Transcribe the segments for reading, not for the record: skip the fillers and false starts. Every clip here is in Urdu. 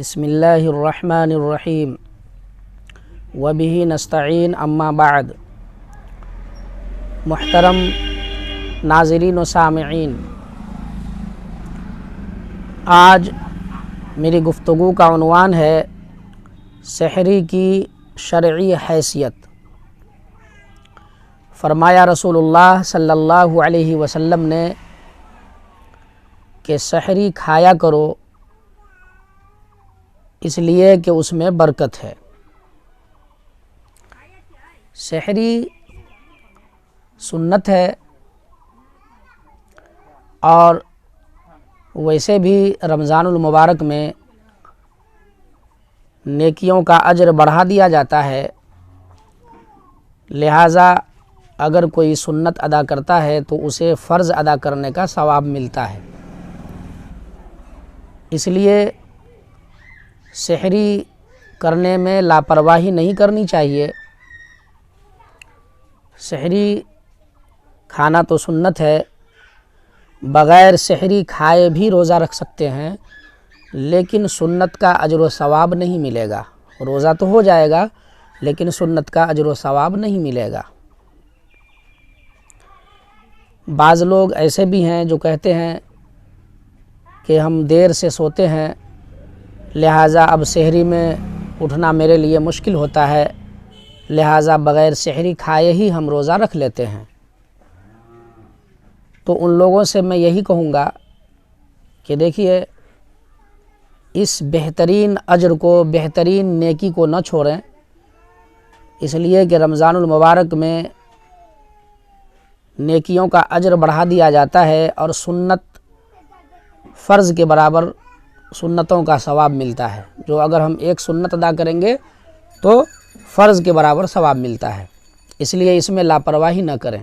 بسم اللہ الرحمن الرحیم وبہ نستعین اما بعد۔ محترم ناظرین و سامعین، آج میری گفتگو کا عنوان ہے سحری کی شرعی حیثیت۔ فرمایا رسول اللہ صلی اللہ علیہ وسلم نے کہ سحری کھایا کرو اس لیے کہ اس میں برکت ہے۔ سحری سنت ہے اور ویسے بھی رمضان المبارک میں نیکیوں کا اجر بڑھا دیا جاتا ہے، لہٰذا اگر کوئی سنت ادا کرتا ہے تو اسے فرض ادا کرنے کا ثواب ملتا ہے۔ اس لیے سحری کرنے میں لاپرواہی نہیں کرنی چاہیے۔ سحری کھانا تو سنت ہے، بغیر سحری کھائے بھی روزہ رکھ سکتے ہیں، لیکن سنت کا اجر و ثواب نہیں ملے گا۔ روزہ تو ہو جائے گا لیکن سنت کا اجر و ثواب نہیں ملے گا۔ بعض لوگ ایسے بھی ہیں جو کہتے ہیں کہ ہم دیر سے سوتے ہیں، لہٰذا اب سحری میں اٹھنا میرے لیے مشکل ہوتا ہے، لہٰذا بغیر سحری کھائے ہی ہم روزہ رکھ لیتے ہیں۔ تو ان لوگوں سے میں یہی کہوں گا کہ دیکھیے، اس بہترین اجر کو، بہترین نیکی کو نہ چھوڑیں، اس لیے کہ رمضان المبارک میں نیکیوں کا اجر بڑھا دیا جاتا ہے اور سنت فرض کے برابر سنتوں کا ثواب ملتا ہے۔ جو اگر ہم ایک سنت ادا کریں گے تو فرض کے برابر ثواب ملتا ہے، اس لیے اس میں لاپرواہی نہ کریں۔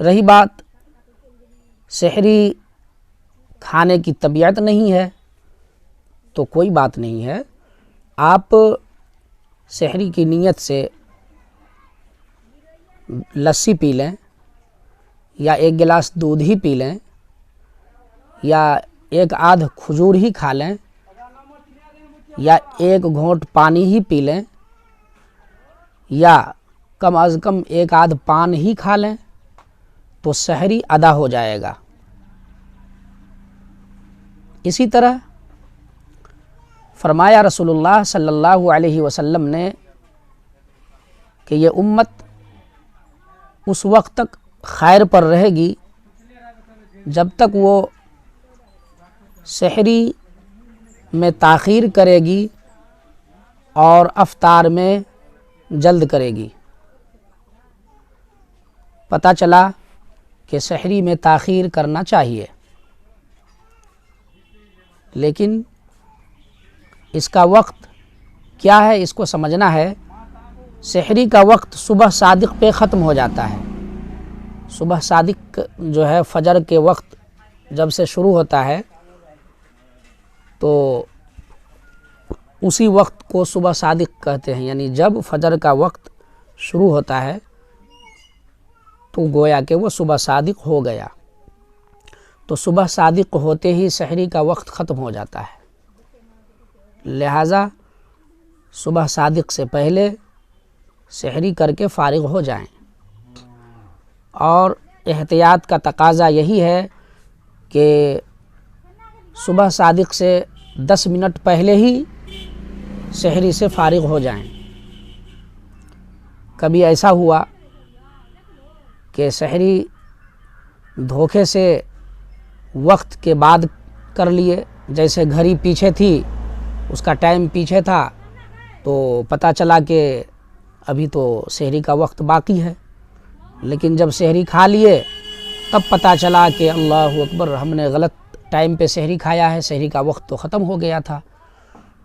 رہی بات سحری کھانے کی طبیعت نہیں ہے تو کوئی بات نہیں ہے، آپ سحری کی نیت سے لسی پی لیں یا ایک گلاس دودھ ہی پی لیں یا ایک آدھ کھجور ہی کھا لیں یا ایک گھونٹ پانی ہی پی لیں یا کم از کم ایک آدھ پان ہی کھا لیں تو سحری ادا ہو جائے گا۔ اسی طرح فرمایا رسول اللہ صلی اللہ علیہ وسلم نے کہ یہ امت اس وقت تک خیر پر رہے گی جب تک وہ سحری میں تاخیر کرے گی اور افطار میں جلد کرے گی۔ پتہ چلا کہ سحری میں تاخیر کرنا چاہیے، لیکن اس کا وقت کیا ہے اس کو سمجھنا ہے۔ سحری کا وقت صبح صادق پہ ختم ہو جاتا ہے۔ صبح صادق جو ہے فجر کے وقت جب سے شروع ہوتا ہے تو اسی وقت کو صبح صادق کہتے ہیں، یعنی جب فجر کا وقت شروع ہوتا ہے تو گویا کہ وہ صبح صادق ہو گیا۔ تو صبح صادق ہوتے ہی سحری کا وقت ختم ہو جاتا ہے، لہٰذا صبح صادق سے پہلے سحری کر کے فارغ ہو جائیں۔ اور احتیاط کا تقاضا یہی ہے کہ صبح صادق سے 10 منٹ پہلے ہی سحری سے فارغ ہو جائیں۔ کبھی ایسا ہوا کہ سحری دھوکے سے وقت کے بعد کر لیے، جیسے گھڑی پیچھے تھی، اس کا ٹائم پیچھے تھا، تو پتہ چلا کہ ابھی تو سحری کا وقت باقی ہے، لیکن جب سحری کھا لیے تب پتہ چلا کہ اللہ اکبر، ہم نے غلط ٹائم پہ سحری کھایا ہے، سحری کا وقت تو ختم ہو گیا تھا۔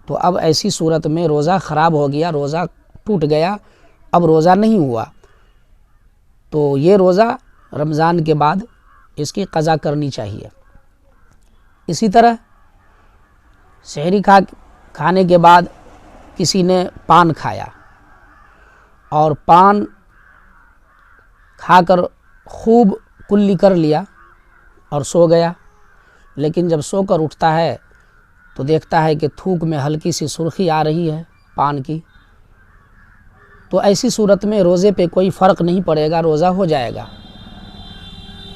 تو اب ایسی صورت میں روزہ خراب ہو گیا، روزہ ٹوٹ گیا، اب روزہ نہیں ہوا، تو یہ روزہ رمضان کے بعد اس کی قضا کرنی چاہیے۔ اسی طرح سحری کھانے کے بعد کسی نے پان کھایا اور پان کھا کر خوب کلی کر لیا اور سو گیا، لیکن جب سو کر اٹھتا ہے تو دیکھتا ہے کہ تھوک میں ہلکی سی سرخی آ رہی ہے پان کی، تو ایسی صورت میں روزے پہ کوئی فرق نہیں پڑے گا، روزہ ہو جائے گا۔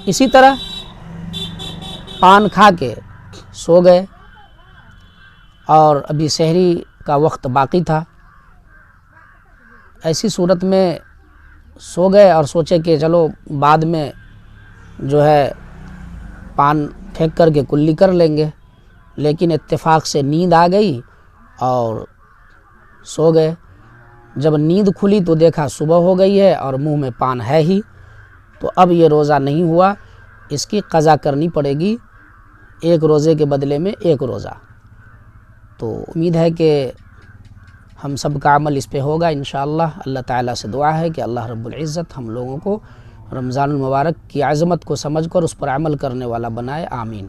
اسی طرح پان کھا کے سو گئے اور ابھی سحری کا وقت باقی تھا، ایسی صورت میں سو گئے اور سوچے کہ چلو بعد میں جو ہے پان پھینک کر کے کلی کر لیں گے، لیکن اتفاق سے نیند آ گئی اور سو گئے۔ جب نیند کھلی تو دیکھا صبح ہو گئی ہے اور منہ میں پان ہے ہی، تو اب یہ روزہ نہیں ہوا، اس کی قضا کرنی پڑے گی، ایک روزے کے بدلے میں ایک روزہ۔ تو امید ہے کہ ہم سب کا عمل اس پہ ہوگا انشاءاللہ۔ اللہ تعالیٰ سے دعا ہے کہ اللہ رب العزت ہم لوگوں کو رمضان المبارک کی عظمت کو سمجھ کر اس پر عمل کرنے والا بنائے، آمین۔